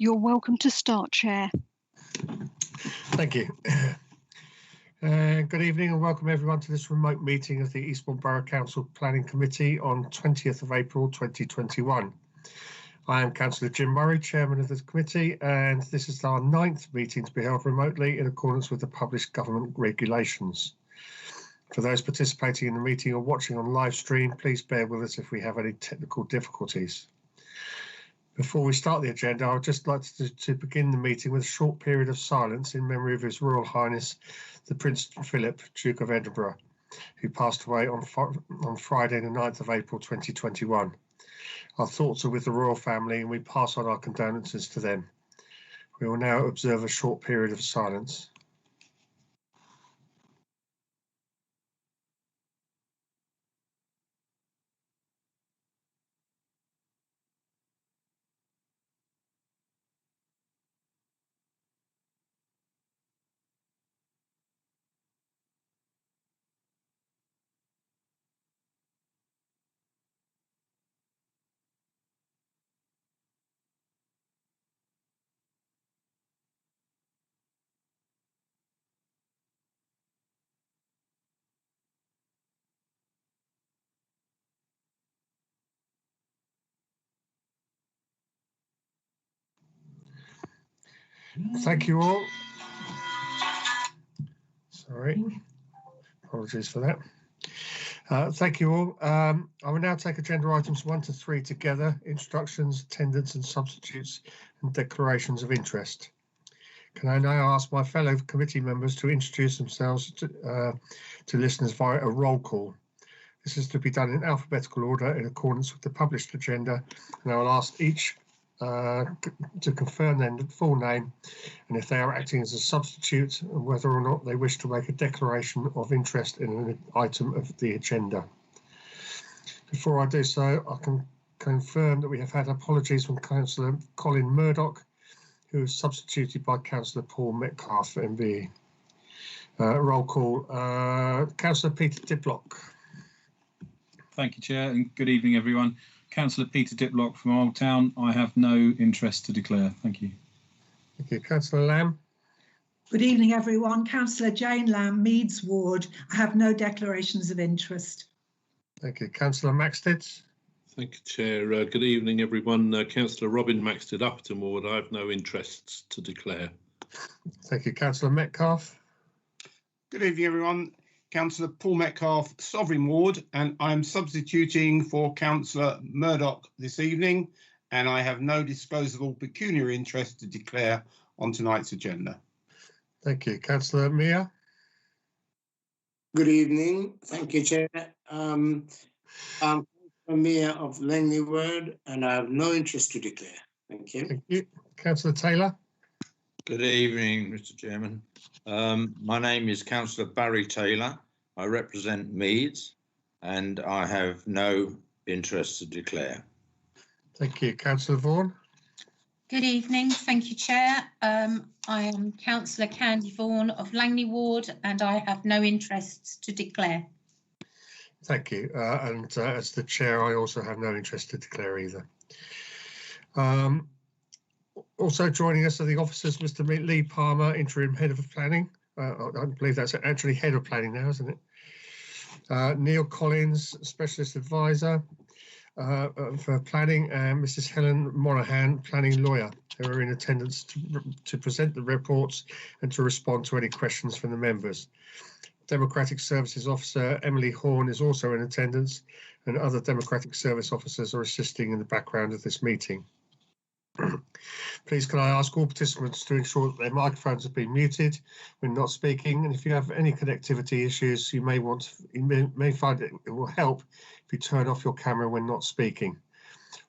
You're welcome to start, Chair. Thank you. Good evening and welcome everyone to this remote meeting of the Eastbourne Borough Council Planning Committee on 20th of April 2021. I am Councillor Jim Murray, Chairman of the committee, and this is our 9th meeting to be held remotely in accordance with the published government regulations. For those participating in the meeting or watching on live stream, please bear with us if we have any technical difficulties. Before we start the agenda, I would just like to begin the meeting with a short period of silence in memory of His Royal Highness the Prince Philip, Duke of Edinburgh, who passed away on Friday the 9th of April 2021. Our thoughts are with the royal family and we pass on our condolences to them. We will now observe a short period of silence. Thank you all. Sorry, apologies for that. Thank you all. I will now take agenda items 1 to 3 together: instructions, attendance and substitutes, and declarations of interest. Can I now ask my fellow committee members to introduce themselves to listeners via a roll call? This is to be done in alphabetical order in accordance with the published agenda, and I will ask each to confirm their full name and if they are acting as a substitute and whether or not they wish to make a declaration of interest in an item of the agenda. Before I do so, I can confirm that we have had apologies from Councillor Colin Murdoch, who is substituted by Councillor Paul Metcalfe, MBE. Roll call. Councillor Peter Diplock. Thank you, Chair, and good evening, everyone. Councillor Peter Diplock from Old Town. I have no interest to declare. Thank you. Thank you. Councillor Lamb. Good evening, everyone. Councillor Jane Lamb, Meads Ward. I have no declarations of interest. Thank you. Councillor Maxted. Thank you, Chair. Good evening, everyone. Councillor Robin Maxted, Upperton Ward. I have no interests to declare. Thank you. Councillor Metcalfe. Good evening, everyone. Councillor Paul Metcalfe, Sovereign Ward, and I'm substituting for Councillor Murdoch this evening, and I have no disposable pecuniary interest to declare on tonight's agenda. Thank you. Councillor Mia. Good evening. Thank you, Chair. I'm Councillor Mia of Langley Ward, and I have no interest to declare. Thank you. Thank you. Councillor Taylor. Good evening, Mr. Chairman. My name is Councillor Barry Taylor. I represent Meads and I have no interest to declare. Thank you. Councillor Vaughan. Good evening. Thank you, Chair. I am Councillor Candy Vaughan of Langley Ward and I have no interests to declare. Thank you. As the Chair, I also have no interest to declare either. Also joining us are the officers, Mr. Lee Palmer, Interim Head of Planning. I believe that's actually Head of Planning now, isn't it? Neil Collins, Specialist Advisor for Planning, and Mrs. Helen Monaghan, Planning Lawyer, who are in attendance to present the reports and to respond to any questions from the members. Democratic Services Officer Emily Horn is also in attendance, and other Democratic Service Officers are assisting in the background of this meeting. Please can I ask all participants to ensure that their microphones have been muted when not speaking, and if you have any connectivity issues you may find it will help if you turn off your camera when not speaking.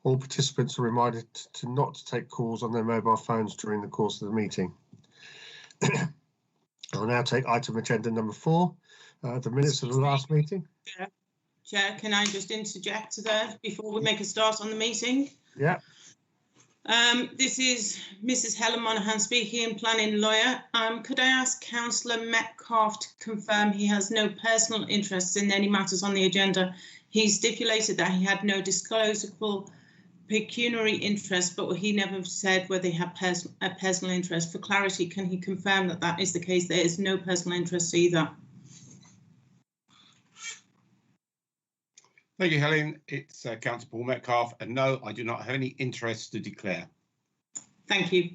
All participants are reminded to not take calls on their mobile phones during the course of the meeting. I will now take item agenda number 4, the minutes of the last meeting. Chair, can I just interject there before we make a start on the meeting? Yeah. This is Mrs. Helen Monaghan speaking, Planning Lawyer. Could I ask Councillor Metcalfe to confirm he has no personal interests in any matters on the agenda? He stipulated that he had no disclosable pecuniary interest, but he never said whether he had a personal interest. For clarity, can he confirm that that is the case? There is no personal interest either. Thank you, Helen. It's Councillor Paul Metcalfe, and no, I do not have any interest to declare. Thank you.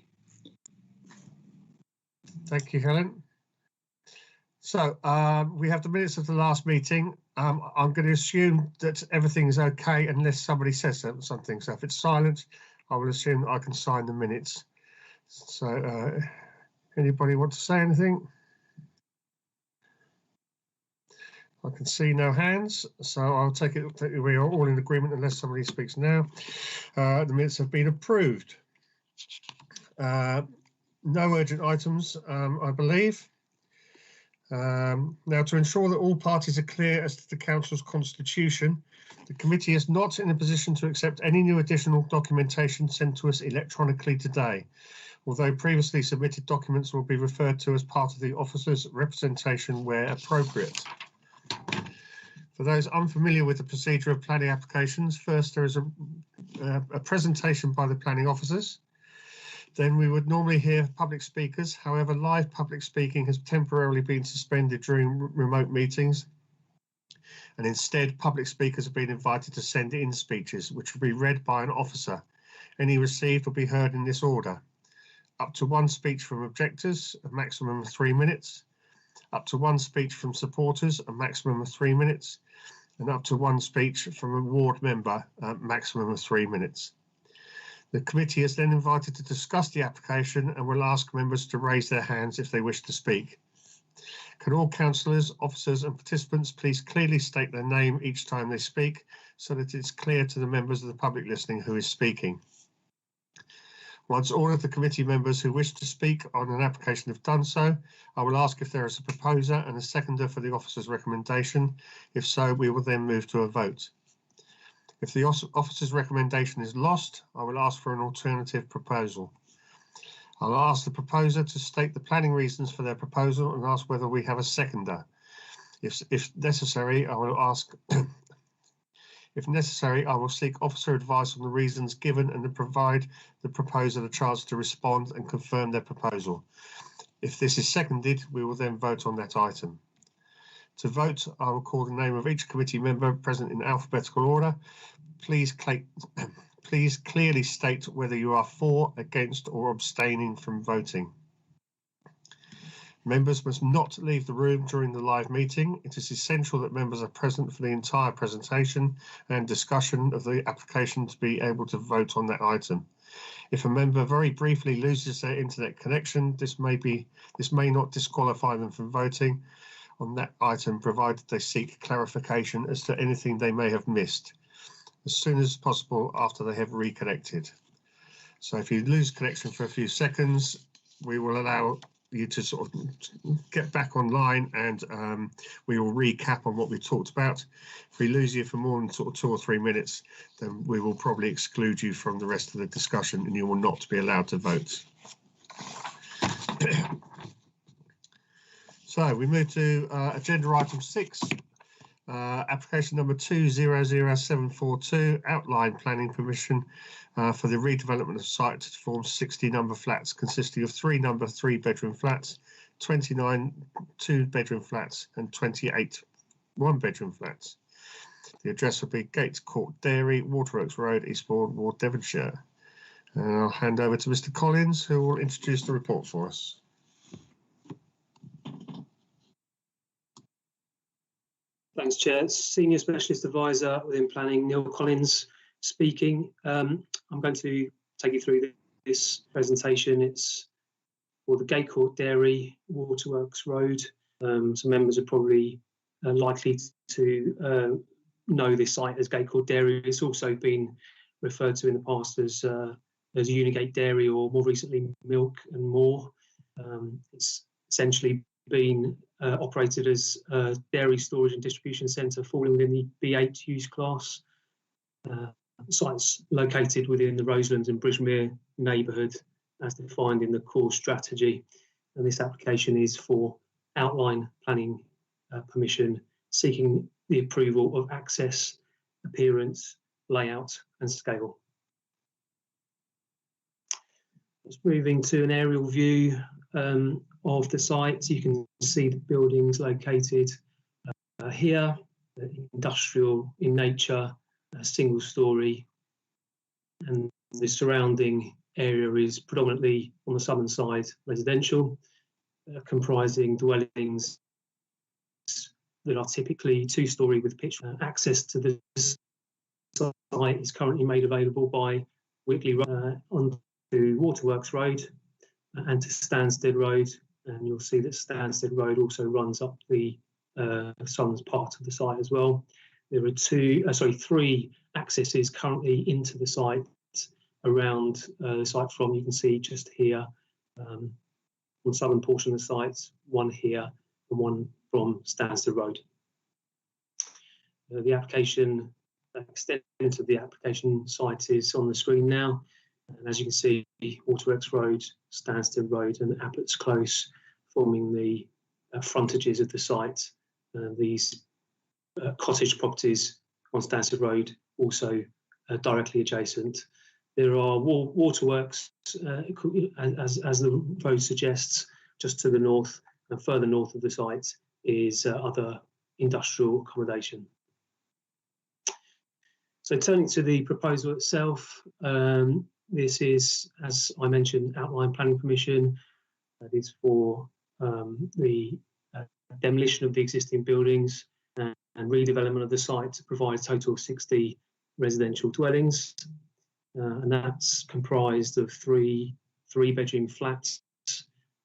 Thank you, Helen. So we have the minutes of the last meeting. I'm going to assume that everything is okay unless somebody says something. So if it's silent, I will assume that I can sign the minutes. So anybody want to say anything? I can see no hands, so I'll take it that we are all in agreement unless somebody speaks now. The minutes have been approved. No urgent items, I believe. Now, to ensure that all parties are clear as to the Council's constitution, the committee is not in a position to accept any new additional documentation sent to us electronically today, although previously submitted documents will be referred to as part of the officer's representation where appropriate. For those unfamiliar with the procedure of planning applications, first there is a presentation by the planning officers. Then we would normally hear public speakers. However, live public speaking has temporarily been suspended during remote meetings. And instead, public speakers have been invited to send in speeches, which will be read by an officer. Any received will be heard in this order. Up to one speech from objectors, a maximum of 3 minutes. Up to one speech from supporters, a maximum of 3 minutes. And up to one speech from a ward member, a maximum of 3 minutes. The committee is then invited to discuss the application and will ask members to raise their hands if they wish to speak. Can all councillors, officers and participants please clearly state their name each time they speak so that it's clear to the members of the public listening who is speaking. Once all of the committee members who wish to speak on an application have done so, I will ask if there is a proposer and a seconder for the officer's recommendation. If so, we will then move to a vote. If the officer's recommendation is lost, I will ask for an alternative proposal. I'll ask the proposer to state the planning reasons for their proposal and ask whether we have a seconder. If necessary, I will ask. If necessary, I will seek officer advice on the reasons given and to provide the proposer the chance to respond and confirm their proposal. If this is seconded, we will then vote on that item. To vote, I will call the name of each committee member present in alphabetical order. Please clearly state whether you are for, against, or abstaining from voting. Members must not leave the room during the live meeting. It is essential that members are present for the entire presentation and discussion of the application to be able to vote on that item. If a member very briefly loses their internet connection, this may not disqualify them from voting on that item, provided they seek clarification as to anything they may have missed as soon as possible after they have reconnected. So if you lose connection for a few seconds, we will allow you to sort of get back online and we will recap on what we talked about. If we lose you for more than sort of 2 or 3 minutes, then we will probably exclude you from the rest of the discussion and you will not be allowed to vote. So we move to agenda item 6, application number 200742, outline planning permission for the redevelopment of site to form 60 number flats consisting of 3 number 3-bedroom flats, 29 2-bedroom flats and 28 1-bedroom flats. The address will be Gates Court Dairy, Waterworks Road, Eastbourne, Ward, Devonshire. And I'll hand over to Mr. Collins, who will introduce the report for us. Thanks, Chair. Senior Specialist Advisor within Planning, Neil Collins speaking. I'm going to take you through this presentation. It's for the Gate Court Dairy, Waterworks Road. Some members are probably likely to know this site as Gate Court Dairy. It's also been referred to in the past as Unigate Dairy, or more recently Milk and More. It's essentially been operated as a dairy storage and distribution centre falling within the B8 use class. The site's located within the Roselands and Bridgemere neighbourhood as defined in the core strategy, and this application is for outline planning permission seeking the approval of access, appearance, layout and scale. Just moving to an aerial view of the site, you can see the buildings located here, industrial in nature, single story, and the surrounding area is predominantly on the southern side residential, comprising dwellings that are typically two-story with pitch. Access to the site is currently made available by Whitley Road onto Waterworks Road and to Stansted Road, and you'll see that Stansted Road also runs up the southern part of the site as well. There are three accesses currently into the site around the site from, you can see just here on the southern portion of the site, one here and one from Stansted Road. The application, extent of the application site is on the screen now. And as you can see, Waterworks Road, Stansted Road and Abbott's Close forming the frontages of the site. These cottage properties on Stansted Road also directly adjacent. There are waterworks, as the road suggests, just to the north, and further north of the site is other industrial accommodation. So turning to the proposal itself, this is, as I mentioned, outline planning permission. That is for the demolition of the existing buildings and redevelopment of the site to provide a total of 60 residential dwellings. And that's comprised of three bedroom flats,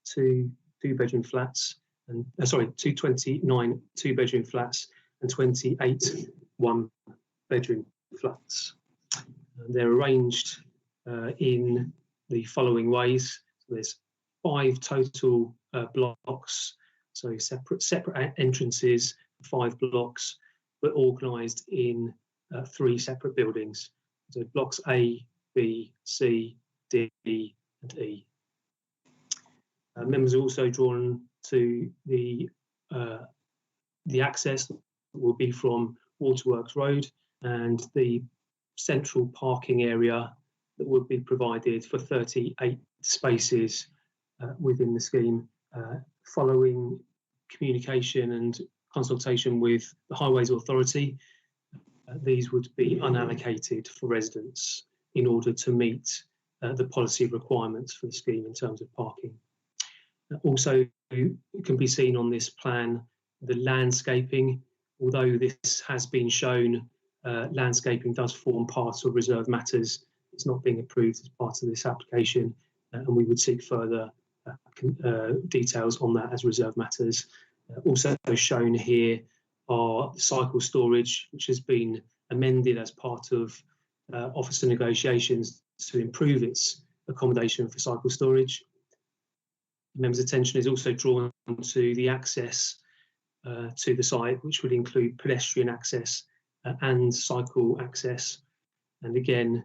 two 2-bedroom flats, and 229 2-bedroom flats and 28 1-bedroom flats. And they're arranged in the following ways. So there's 5 total blocks, so separate entrances, 5 blocks, but organised in 3 separate buildings. So blocks A, B, C, D, and E. Members are also drawn to the access that will be from Waterworks Road and the central parking area that would be provided for 38 spaces within the scheme, following communication and consultation with the Highways Authority. These would be unallocated for residents in order to meet the policy requirements for the scheme in terms of parking. Also, it can be seen on this plan the landscaping. Although this has been shown, landscaping does form part of reserve matters. It's not being approved as part of this application, and we would seek further details on that as reserve matters. Also shown here are cycle storage, which has been amended as part of officer negotiations to improve its accommodation for cycle storage. Members' attention is also drawn to the access to the site, which would include pedestrian access and cycle access. And again,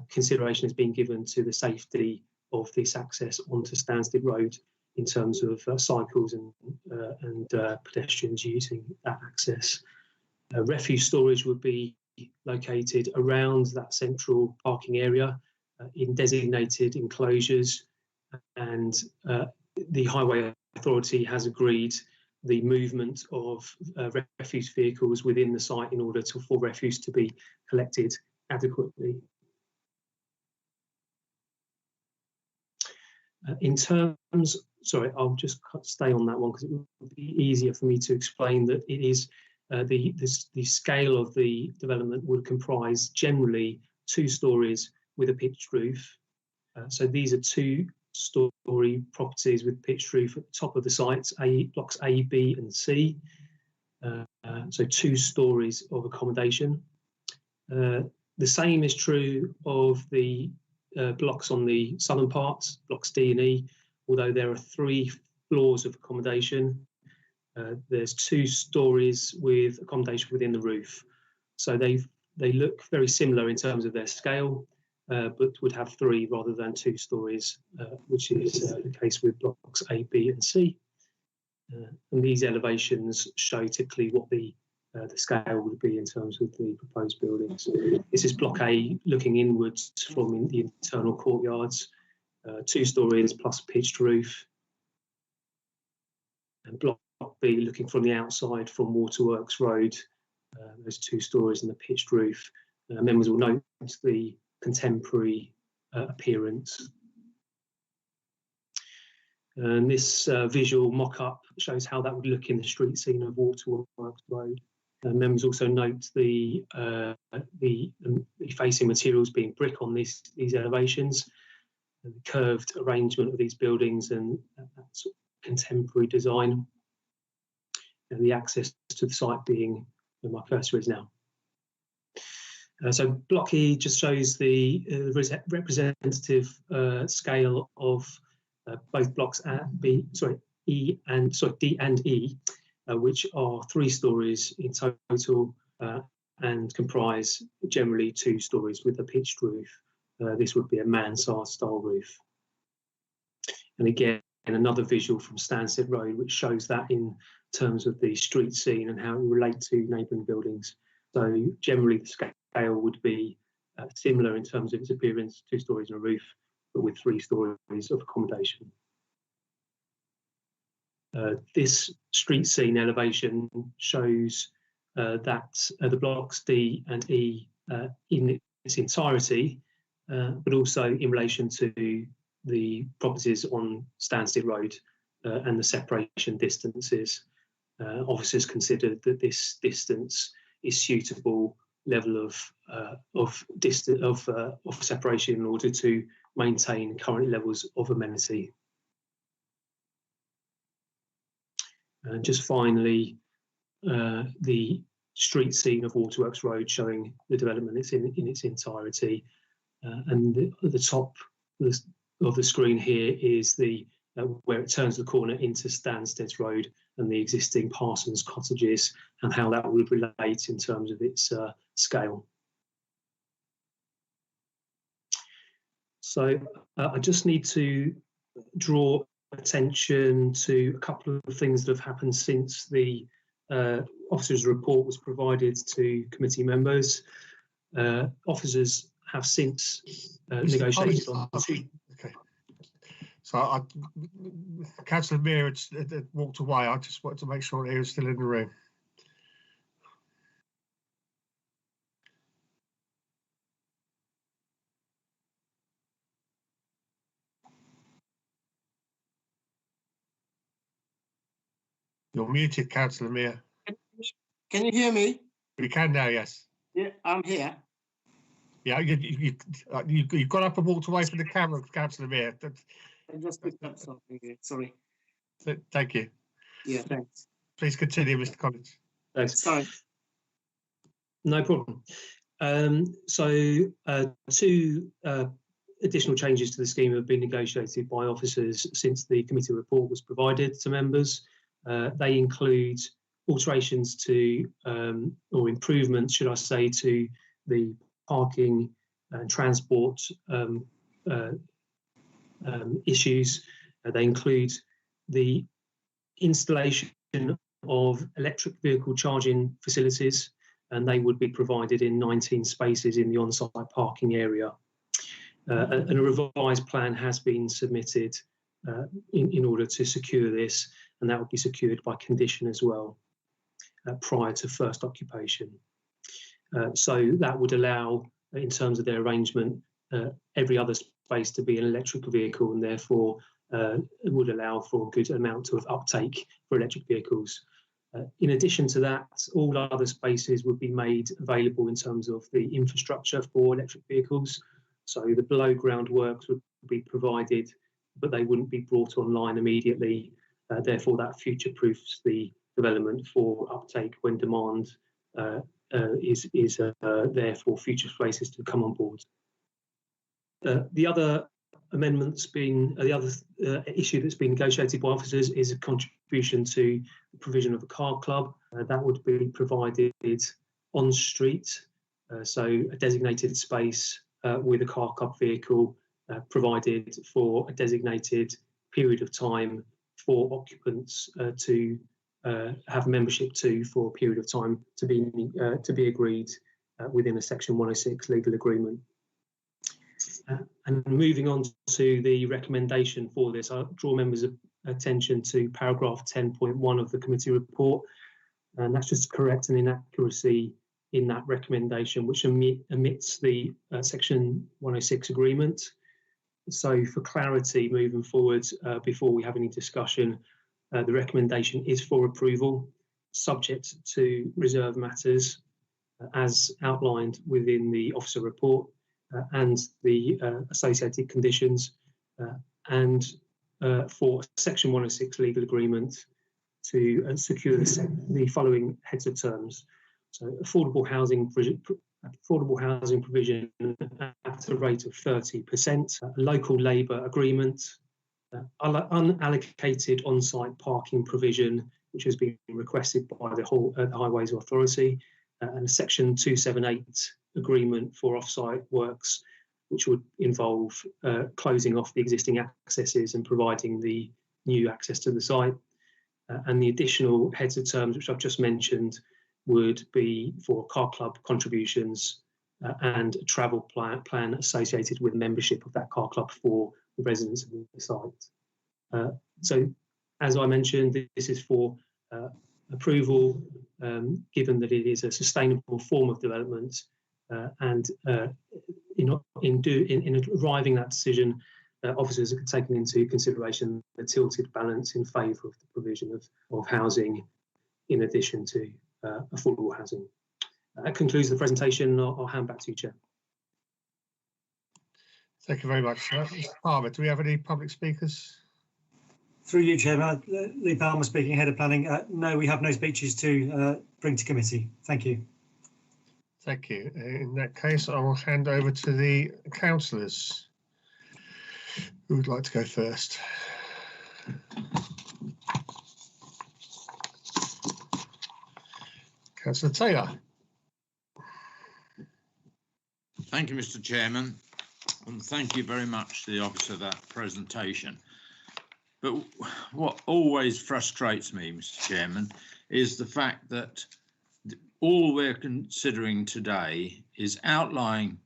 consideration has been given to the safety of this access onto Stansted Road in terms of cycles and pedestrians using that access. Refuse storage would be located around that central parking area in designated enclosures, and the Highway Authority has agreed the movement of refuse vehicles within the site in order for refuse to be collected adequately. In terms, sorry, I'll just stay on that one because it would be easier for me to explain that it is the scale of the development would comprise generally 2 stories with a pitched roof. So these are 2-story properties with pitched roof at the top of the sites, blocks A, B and C. So 2 stories of accommodation. The same is true of the blocks on the southern parts, blocks D and E, although there are 3 floors of accommodation. There's 2 stories with accommodation within the roof. So they look very similar in terms of their scale, but would have 3 rather than 2 stories, which is the case with blocks A, B and C. And these elevations show typically what the scale would be in terms of the proposed buildings. This is block A looking inwards from the internal courtyards, 2 stories plus a pitched roof. And block B, looking from the outside from Waterworks Road, those 2 stories and the pitched roof. Members will note the contemporary appearance. And this visual mock-up shows how that would look in the street scene of Waterworks Road. Members also note the facing materials being brick on these elevations, and the curved arrangement of these buildings and that sort of contemporary design, and the access to the site being where my cursor is now. So block E just shows the representative scale of both blocks D and E, which are 3 stories in total and comprise generally 2 stories with a pitched roof. This would be a mansard style roof. And again, another visual from Stansted Road, which shows that in terms of the street scene and how it will relate to neighbouring buildings. So generally the scale would be similar in terms of its appearance, 2 stories and a roof, but with 3 stories of accommodation. This street scene elevation shows that the blocks D and E in its entirety, but also in relation to the properties on Stansted Road and the separation distances. Officers considered that this distance is suitable level of separation in order to maintain current levels of amenity. And just finally, the street scene of Waterworks Road showing the development in its entirety. And at the top of the screen here is where it turns the corner into Stansted Road and the existing Parsons cottages and how that would relate in terms of its scale. So I just need to draw attention to a couple of things that have happened since the officers' report was provided to committee members. Officers have since negotiated on. Okay. So Councillor Meir had walked away. I just wanted to make sure he was still in the room. You're muted, Councillor Meir. Can you hear me? We can now, yes. Yeah, I'm here. Yeah, you got up and walked away from the camera, Councillor Meir. I just picked up something here. Sorry. Thank you. Yeah, thanks. Please continue, Mr. Collins. Thanks. Sorry. No problem. So 2 additional changes to the scheme have been negotiated by officers since the committee report was provided to members. They include alterations to, or improvements, should I say, to the parking and transport issues. They include the installation of electric vehicle charging facilities, and they would be provided in 19 spaces in the on-site parking area. And a revised plan has been submitted in order to secure this, and that would be secured by condition as well prior to first occupation. So that would allow, in terms of their arrangement, every other space to be an electric vehicle, and therefore it would allow for a good amount of uptake for electric vehicles. In addition to that, all other spaces would be made available in terms of the infrastructure for electric vehicles. So the below ground works would be provided, but they wouldn't be brought online immediately. Therefore, that future-proofs the development for uptake when demand is there for future spaces to come on board. The other amendments the other issue that's been negotiated by officers is a contribution to the provision of a car club. That would be provided on street, so a designated space with a car club vehicle provided for a designated period of time for occupants to have membership to for a period of time to be agreed within a Section 106 legal agreement. And moving on to the recommendation for this, I'll draw members' attention to paragraph 10.1 of the committee report, and that's just to correct an inaccuracy in that recommendation, which omits the section 106 agreement. So for clarity moving forward, before we have any discussion, the recommendation is for approval, subject to reserve matters as outlined within the officer report and the associated conditions, and for section 106 legal agreement to secure the following heads of terms. So affordable housing provision at a rate of 30%, local labour agreement, unallocated on-site parking provision, which has been requested by the Highways Authority, and a section 278 agreement for off-site works, which would involve closing off the existing accesses and providing the new access to the site. And the additional heads of terms, which I've just mentioned, would be for car club contributions and a travel plan associated with membership of that car club for the residents of the site. So, as I mentioned, this is for approval, given that it is a sustainable form of development, and in arriving at that decision, officers are taking into consideration the tilted balance in favour of the provision of housing in addition to affordable housing. That concludes the presentation. I'll hand back to you, Chair. Thank you very much. Mr. Palmer, do we have any public speakers? Through you, Chairman. Lee Palmer speaking, Head of Planning. No, we have no speeches to bring to committee. Thank you. Thank you. In that case, I will hand over to the councillors. Who would like to go first? Councillor Taylor. Thank you, Mr. Chairman, and thank you very much to the officer for that presentation. But what always frustrates me, Mr. Chairman, is the fact that all we're considering today is outline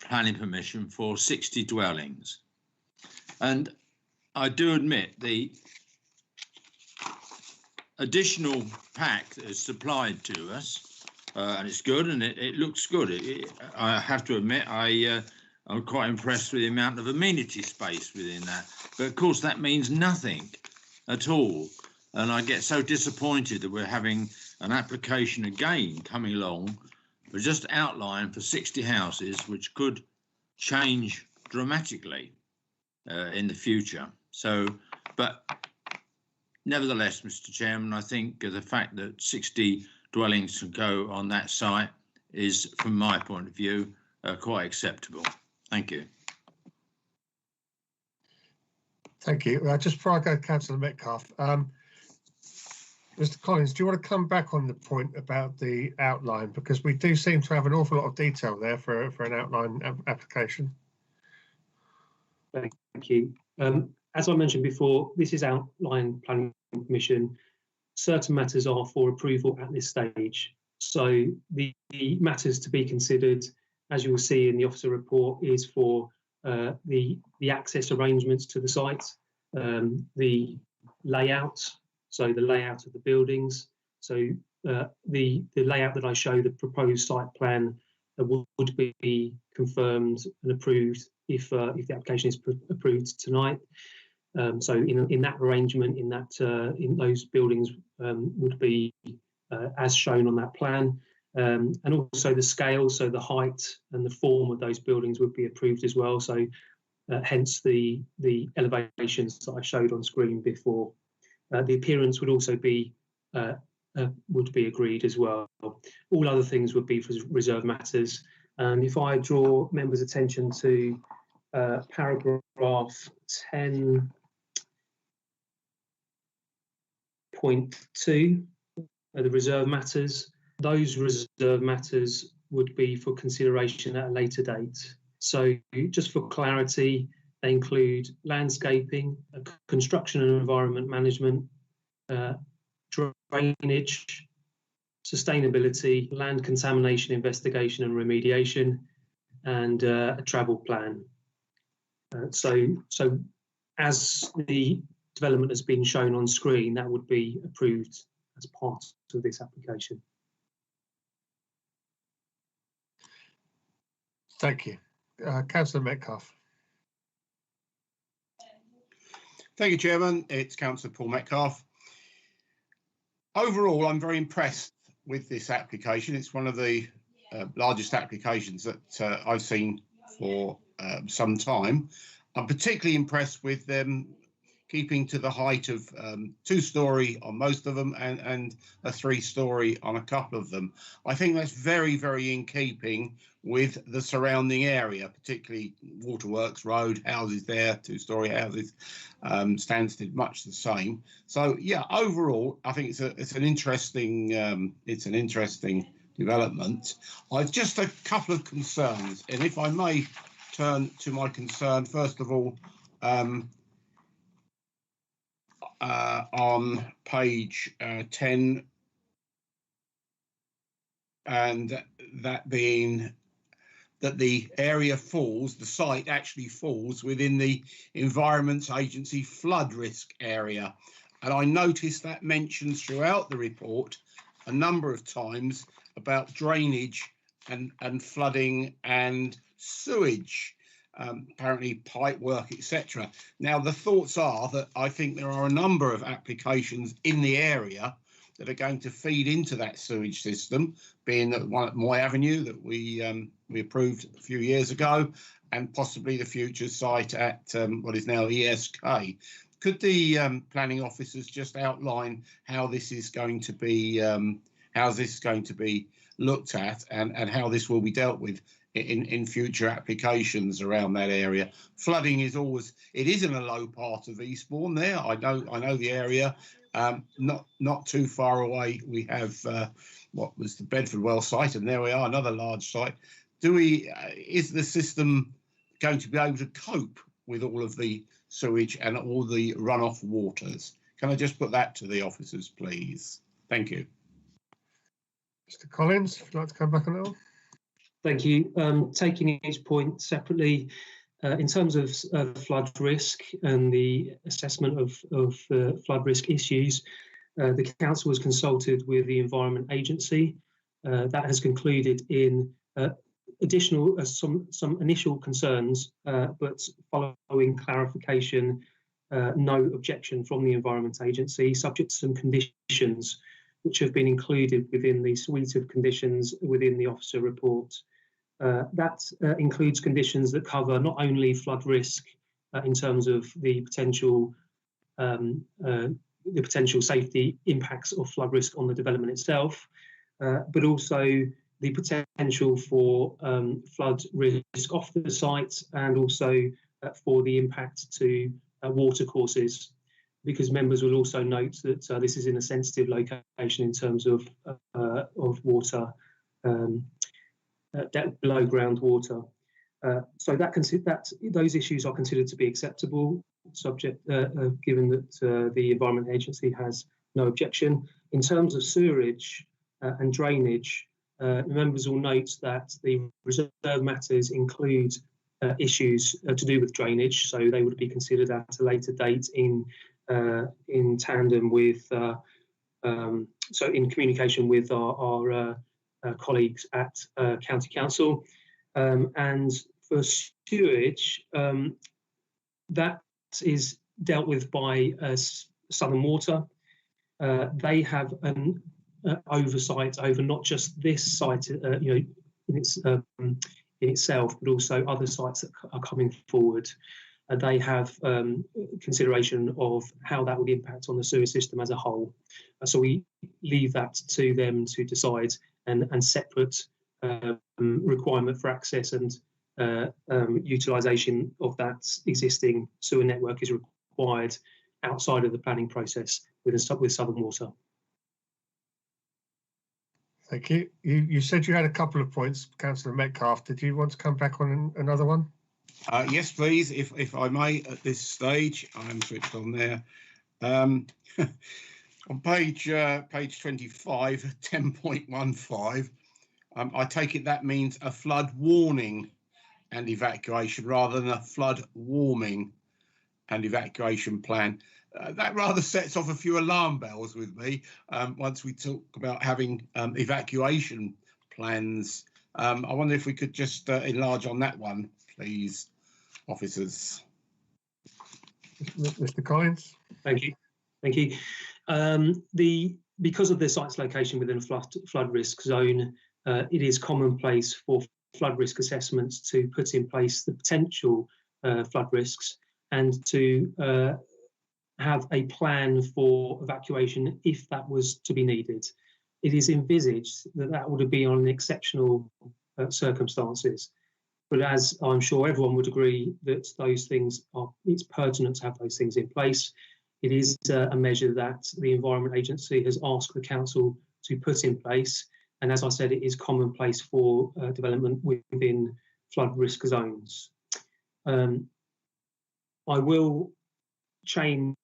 planning permission for 60 dwellings. And I do admit the additional pack that is supplied to us, and it's good and it looks good. I have to admit, I'm quite impressed with the amount of amenity space within that. But of course, that means nothing at all. And I get so disappointed that we're having an application again coming along for just outline for 60 houses, which could change dramatically in the future. So, but nevertheless, Mr. Chairman, I think the fact that 60 dwellings can go on that site is, from my point of view, quite acceptable. Thank you. Thank you. Just before I go to Councillor Metcalfe, Mr. Collins, do you want to come back on the point about the outline? Because we do seem to have an awful lot of detail there for an outline application. Thank you. As I mentioned before, this is outline planning permission. Certain matters are for approval at this stage. So the matters to be considered, as you will see in the officer report, is for the access arrangements to the site, the layout, so the layout of the buildings. So the layout that I show, the proposed site plan, would be confirmed and approved if the application is approved tonight. So in that arrangement, in those buildings would be as shown on that plan. And also the scale, so the height and the form of those buildings would be approved as well. So hence the elevations that I showed on screen before. The appearance would also be agreed as well. All other things would be for reserve matters. And if I draw members' attention to paragraph 10.2, the reserve matters. Those reserve matters would be for consideration at a later date. So just for clarity, they include landscaping, construction and environment management, drainage, sustainability, land contamination investigation and remediation, and a travel plan. So as the development has been shown on screen, that would be approved as part of this application. Thank you. Councillor Metcalfe. Thank you, Chairman. It's Councillor Paul Metcalfe. Overall, I'm very impressed with this application. It's one of the largest applications that I've seen for some time. I'm particularly impressed with them keeping to the height of 2-storey on most of them and a 3-storey on a couple of them. I think that's very, very in keeping with the surrounding area, particularly Waterworks Road, houses there, 2-storey houses, Stansted, much the same. So yeah, overall, I think it's an interesting development. I've just a couple of concerns, and if I may turn to my concern, first of all, on page 10, and that being that the area falls, the site actually falls within the Environment Agency flood risk area. And I noticed that mentioned throughout the report a number of times about drainage and flooding and sewage. Apparently pipe work, etc. Now, the thoughts are that I think there are a number of applications in the area that are going to feed into that sewage system, being that one at Moy Avenue that we approved a few years ago, and possibly the future site at what is now ESK. Could the planning officers just outline how this is going to be looked at and how this will be dealt with in future applications around that area? Flooding is always, it is in a low part of Eastbourne there. I know the area. Not too far away we have what was the Bedford Well site, and there we are, another large site. Is the system going to be able to cope with all of the sewage and all the runoff waters? Can I just put that to the officers, please? Thank you. Mr. Collins, if you'd like to come back on that one. Thank you. Taking each point separately, in terms of flood risk and the assessment of flood risk issues, the council was consulted with the Environment Agency. That has concluded in additional some initial concerns, but following clarification, no objection from the Environment Agency, subject to some conditions which have been included within the suite of conditions within the officer report. That includes conditions that cover not only flood risk in terms of the potential safety impacts of flood risk on the development itself, but also the potential for flood risk off the site, and also for the impact to water courses, because members will also note that this is in a sensitive location in terms of water, below ground water. So those issues are considered to be acceptable, subject given that the Environment Agency has no objection. In terms of sewerage and drainage, members will note that the reserve matters include issues to do with drainage, so they would be considered at a later date in tandem with, so in communication with our colleagues at County Council. And for sewage, that is dealt with by Southern Water. They have an oversight over not just this site, in itself, but also other sites that are coming forward. They have consideration of how that would impact on the sewer system as a whole. So we leave that to them to decide, and separate requirement for access and utilisation of that existing sewer network is required outside of the planning process with Southern Water. Thank you. You said you had a couple of points, Councillor Metcalfe. Did you want to come back on another one? Yes, please, if I may, at this stage. I'm switched on there. On page 25, 10.15, I take it that means a flood warning and evacuation rather than a flood warming and evacuation plan. That rather sets off a few alarm bells with me once we talk about having evacuation plans. I wonder if we could just enlarge on that one, please, officers. Mr. Collins. Thank you. Thank you. Because of the site's location within a flood risk zone, it is commonplace for flood risk assessments to put in place the potential flood risks and to have a plan for evacuation if that was to be needed. It is envisaged that that would be on exceptional circumstances. But as I'm sure everyone would agree that those things it's pertinent to have those things in place. It is a measure that the Environment Agency has asked the council to put in place. And as I said, it is commonplace for development within flood risk zones. I will change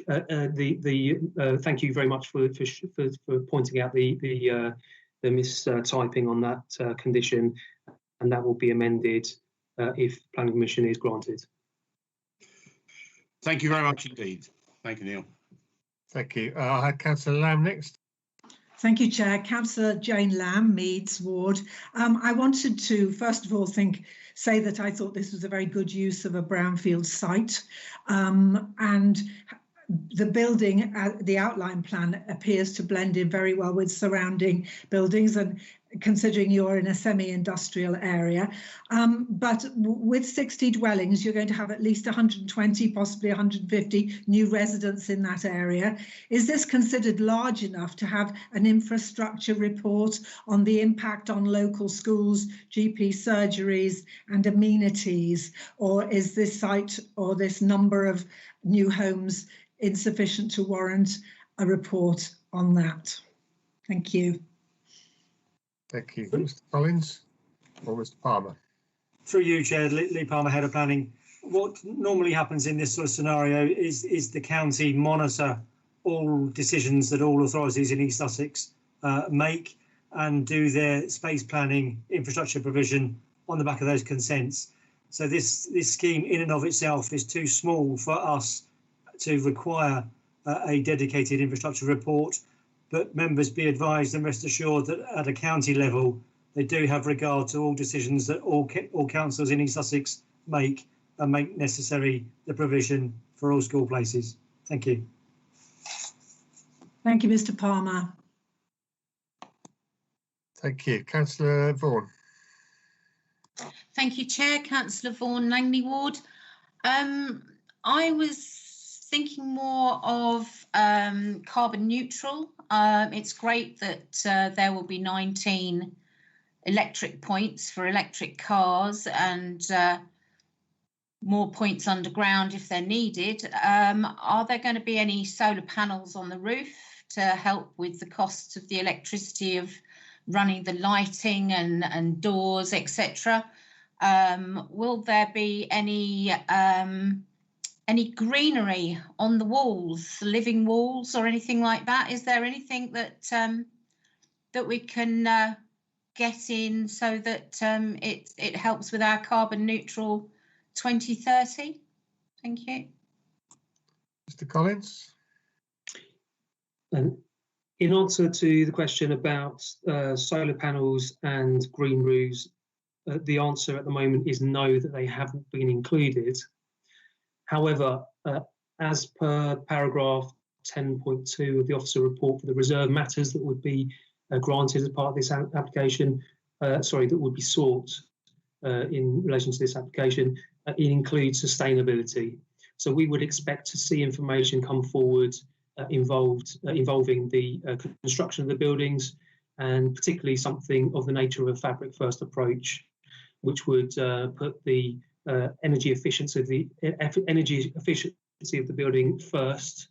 thank you very much for pointing out the mistyping on that condition, and that will be amended if planning permission is granted. Thank you very much indeed. Thank you, Neil. Thank you. I had Councillor Lamb next. Thank you, Chair. Councillor Jane Lamb, Meads Ward. I wanted to, first of all, say that I thought this was a very good use of a brownfield site. And the building, the outline plan appears to blend in very well with surrounding buildings, and considering you're in a semi-industrial area. But with 60 dwellings, you're going to have at least 120, possibly 150 new residents in that area. Is this considered large enough to have an infrastructure report on the impact on local schools, GP surgeries and amenities? Or is this site or this number of new homes insufficient to warrant a report on that? Thank you. Thank you. Mr. Collins or Mr. Palmer? Through you, Chair, Lee Palmer, Head of Planning. What normally happens in this sort of scenario is the county monitor all decisions that all authorities in East Sussex make and do their space planning infrastructure provision on the back of those consents. So this scheme in and of itself is too small for us to require a dedicated infrastructure report. But members be advised and rest assured that at a county level, they do have regard to all decisions that all councils in East Sussex make and make necessary the provision for all school places. Thank you. Thank you, Mr. Palmer. Thank you. Councillor Vaughan. Thank you, Chair. Councillor Vaughan, Langley Ward. I was thinking more of carbon neutral. It's great that there will be 19 electric points for electric cars and more points underground if they're needed. Are there going to be any solar panels on the roof to help with the costs of the electricity of running the lighting and doors, etc.? Will there be any greenery on the walls, living walls or anything like that? Is there anything that that we can get in so that it helps with our carbon neutral 2030? Thank you. Mr. Collins. In answer to the question about solar panels and green roofs, the answer at the moment is no, that they haven't been included. However, as per paragraph 10.2 of the officer report for the reserve matters that would be granted as part of this application, that would be sought in relation to this application, it includes sustainability. So we would expect to see information come forward involving the construction of the buildings, and particularly something of the nature of a fabric first approach, which would put the energy efficiency of the building first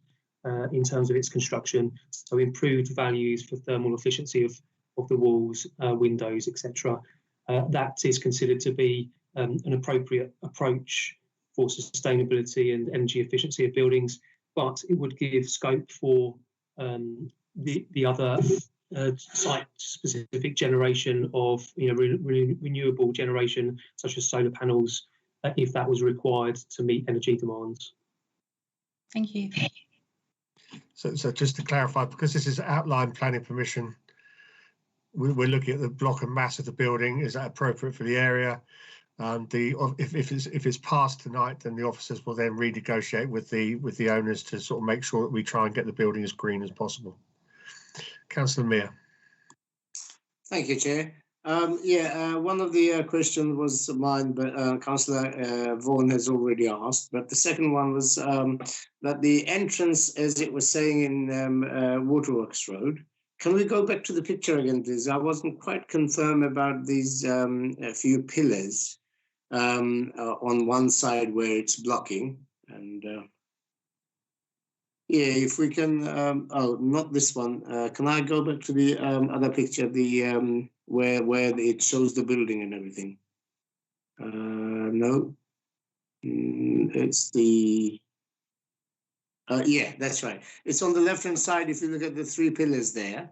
in terms of its construction. So improved values for thermal efficiency of the walls, windows, etc. That is considered to be an appropriate approach for sustainability and energy efficiency of buildings, but it would give scope for the other site-specific generation of renewable generation, such as solar panels, if that was required to meet energy demands. Thank you. So just to clarify, because this is outline planning permission, we're looking at the block and mass of the building. Is that appropriate for the area? If it's passed tonight, then the officers will then renegotiate with the owners to sort of make sure that we try and get the building as green as possible. Councillor Meir. Thank you, Chair. One of the questions was mine, but Councillor Vaughan has already asked. But the second one was that the entrance, as it was saying in Waterworks Road. Can we go back to the picture again, please? I wasn't quite confirmed about these a few pillars on one side where it's blocking. And if we can, not this one. Can I go back to the other picture, the where it shows the building and everything? No, it's the. That's right. It's on the left-hand side. If you look at the three pillars there,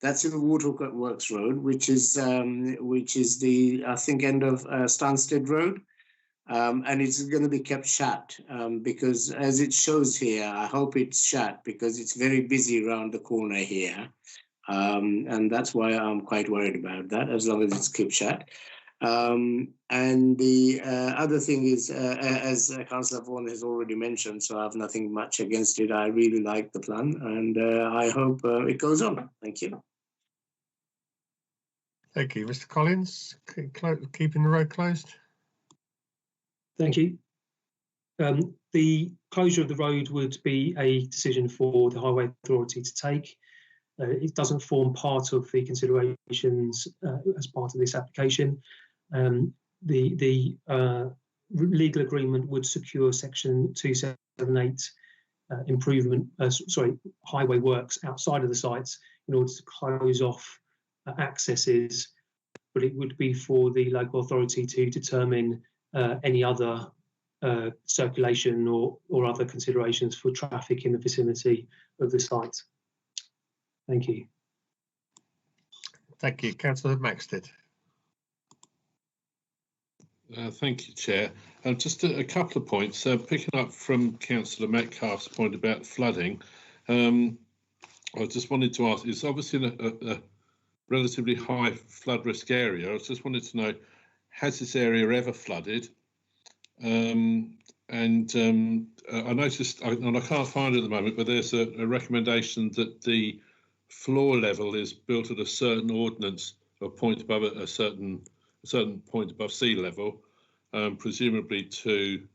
that's in the Waterworks Road, which is the I think end of Stansted Road, and it's going to be kept shut because as it shows here, I hope it's shut because it's very busy around the corner here, and that's why I'm quite worried about that. As long as it's kept shut. And the other thing is, as Councillor Vaughan has already mentioned, so I have nothing much against it. I really like the plan, and I hope it goes on. Thank you. Thank you, Mr. Collins. Keeping the road closed. Thank you. The closure of the road would be a decision for the Highway Authority to take. It doesn't form part of the considerations as part of this application. The legal agreement would secure Section 278 highway works outside of the sites in order to close off accesses, but it would be for the local authority to determine any other circulation or other considerations for traffic in the vicinity of the site. Thank you. Thank you. Councillor Maxted. Thank you, Chair. Just a couple of points. Picking up from Councillor Metcalfe's point about flooding, I just wanted to ask, it's obviously a relatively high flood risk area. I just wanted to know, has this area ever flooded? I noticed, and I can't find it at the moment, but there's a recommendation that the floor level is built at a certain ordnance, a point above a certain point above sea level, presumably to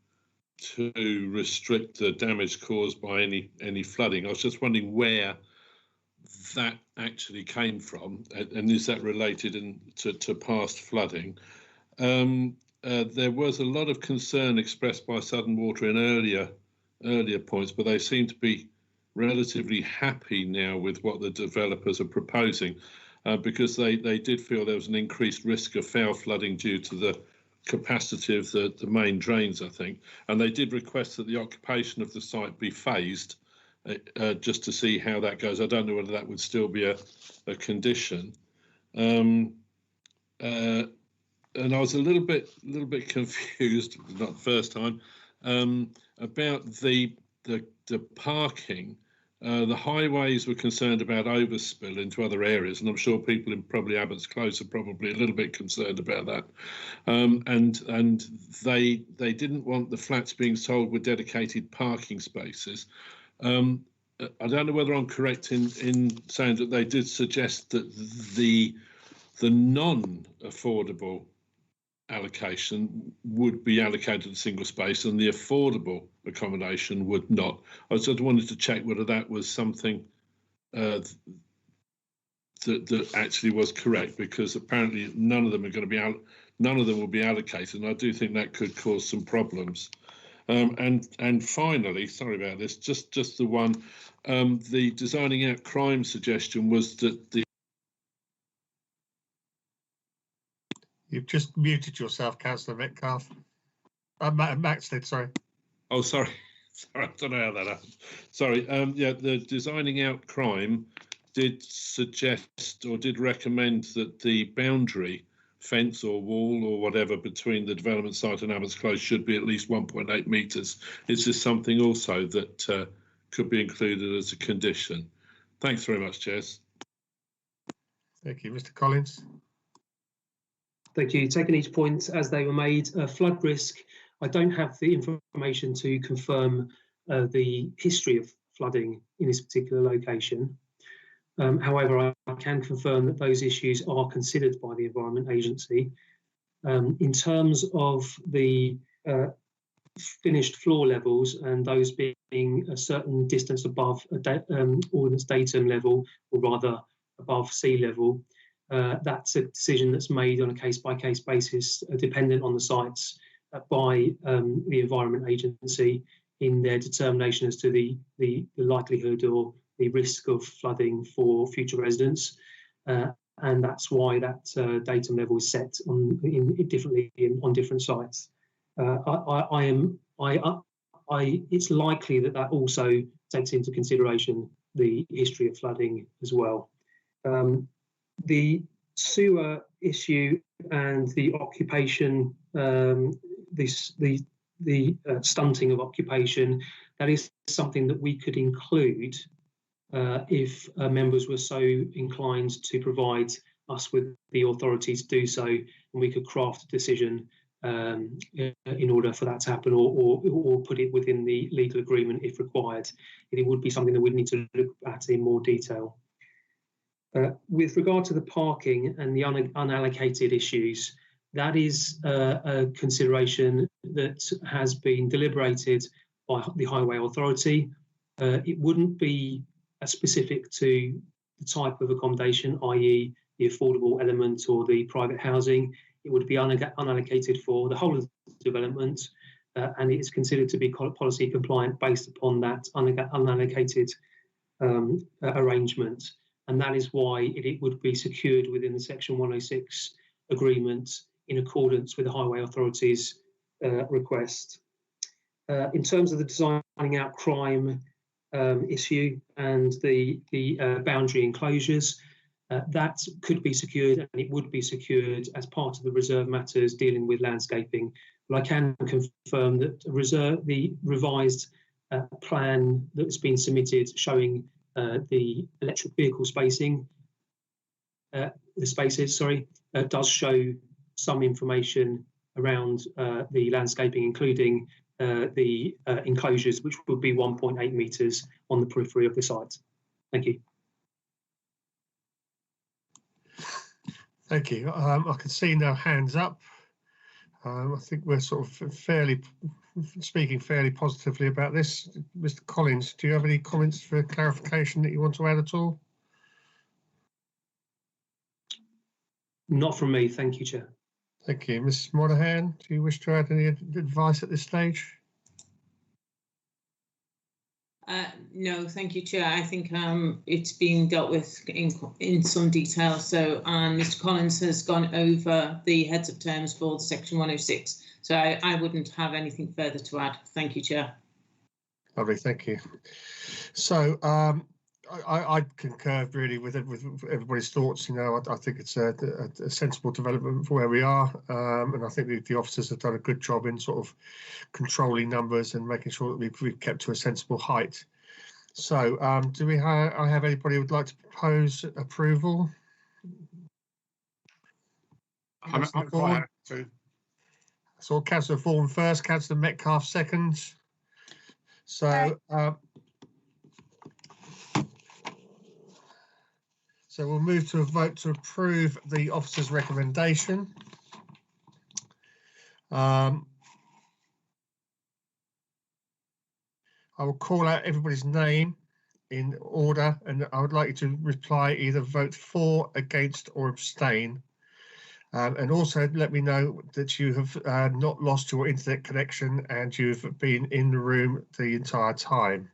restrict the damage caused by any flooding. I was just wondering where that actually came from, and is that related to past flooding? There was a lot of concern expressed by Southern Water in earlier points, but they seem to be relatively happy now with what the developers are proposing, because they did feel there was an increased risk of foul flooding due to the capacity of the main drains, I think, and they did request that the occupation of the site be phased just to see how that goes. I don't know whether that would still be a condition. And I was a little bit confused, not the first time, about the parking. The highways were concerned about overspill into other areas, and I'm sure people in probably Abbott's Close are probably a little bit concerned about that. And they didn't want the flats being sold with dedicated parking spaces. I don't know whether I'm correct in saying that they did suggest that the non-affordable allocation would be allocated a single space and the affordable accommodation would not. I just wanted to check whether that was something that actually was correct, because apparently none of them will be allocated, and I do think that could cause some problems. And finally, sorry about this, just the one, the designing out crime suggestion was that the. You've just muted yourself, Councillor Metcalfe. Maxted, sorry. Oh, sorry. Sorry, I don't know how that happened. Sorry. Yeah, the designing out crime did suggest or did recommend that the boundary fence or wall or whatever between the development site and Abbots Close should be at least 1.8 metres. Is this something also that could be included as a condition? Thanks very much, Chairs. Thank you, Mr. Collins. Thank you. Taking each point as they were made. Flood risk, I don't have the information to confirm the history of flooding in this particular location. However, I can confirm that those issues are considered by the Environment Agency. In terms of the finished floor levels and those being a certain distance above ordnance datum level, or rather above sea level, that's a decision that's made on a case-by-case basis, dependent on the sites by the Environment Agency in their determination as to the likelihood or the risk of flooding for future residents, and that's why that datum level is set differently on different sites. It's likely that also takes into consideration the history of flooding as well. The sewer issue and the occupation, the stunting of occupation, that is something that we could include if members were so inclined to provide us with the authority to do so, and we could craft a decision in order for that to happen, or put it within the legal agreement if required. It would be something that we'd need to look at in more detail. With regard to the parking and the unallocated issues, that is a consideration that has been deliberated by the Highway Authority. It wouldn't be specific to the type of accommodation, i.e. the affordable element or the private housing. It would be unallocated for the whole of the development, and it is considered to be policy compliant based upon that unallocated arrangement. And that is why it would be secured within the Section 106 agreement in accordance with the Highway Authority's request. In terms of the designing out crime issue and the boundary enclosures, that could be secured, and it would be secured as part of the reserve matters dealing with landscaping. But I can confirm that the revised plan that's been submitted showing the electric vehicle spacing, does show some information around the landscaping, including the enclosures, which would be 1.8 metres on the periphery of the site. Thank you. Thank you. I can see no hands up. I think we're sort of speaking fairly positively about this. Mr. Collins, do you have any comments for clarification that you want to add at all? Not from me, thank you, Chair. Thank you. Mrs. Monahan, do you wish to add any advice at this stage? No, thank you, Chair. I think it's being dealt with in some detail. So Mr. Collins has gone over the heads of terms for the Section 106. So I wouldn't have anything further to add. Thank you, Chair. Lovely, thank you. So I concur really with everybody's thoughts. You know, I think it's a sensible development for where we are, and I think the officers have done a good job in sort of controlling numbers and making sure that we've kept to a sensible height. So, do we have anybody who would like to propose approval? I'm quite happy to. So, Councillor Vaughan first, Councillor Metcalfe second. So. So we'll move to a vote to approve the officer's recommendation. I will call out everybody's name in order, and I would like you to reply either vote for, against, or abstain. And also let me know that you have not lost your internet connection and you've been in the room the entire time.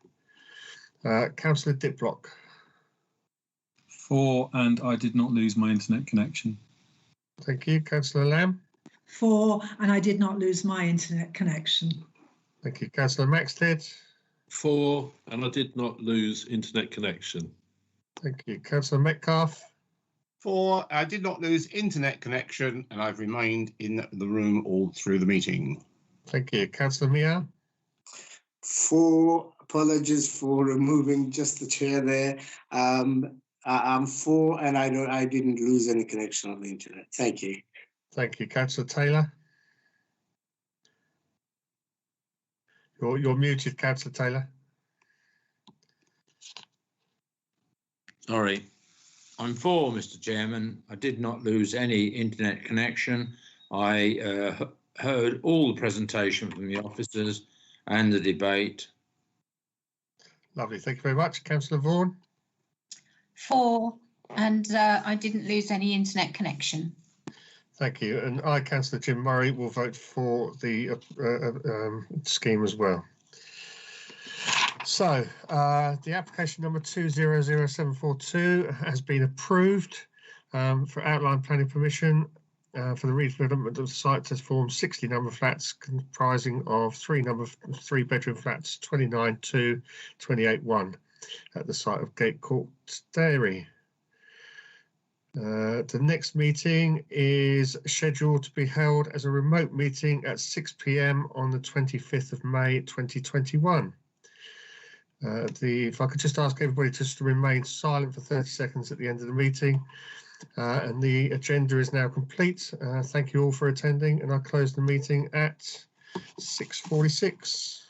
Councillor Diplock. For, and I did not lose my internet connection. Thank you. Councillor Lamb. For, and I did not lose my internet connection. Thank you. Councillor Maxted. For, and I did not lose internet connection. Thank you. Councillor Metcalfe. 4, I did not lose internet connection and I've remained in the room all through the meeting. Thank you. Councillor Meow. 4, apologies for removing just the chair there. I'm 4 and I didn't lose any connection on the internet. Thank you. Thank you. Councillor Taylor. You're muted, Councillor Taylor. Sorry. I'm 4, Mr. Chairman. I did not lose any internet connection. I heard all the presentation from the officers and the debate. Lovely. Thank you very much. Councillor Vaughan. 4, and I didn't lose any internet connection. Thank you. And I, Councillor Jim Murray, will vote for the scheme as well. So the application number 200742 has been approved for outline planning permission for the redevelopment of the site to form 60 number flats comprising of 3 bedroom flats, 29-2, 28-1 at the site of Gate Court Dairy. The next meeting is scheduled to be held as a remote meeting at 6 p.m. on the 25th of May 2021. If I could just ask everybody just to remain silent for 30 seconds at the end of the meeting. And the agenda is now complete. Thank you all for attending, and I close the meeting at 6:46.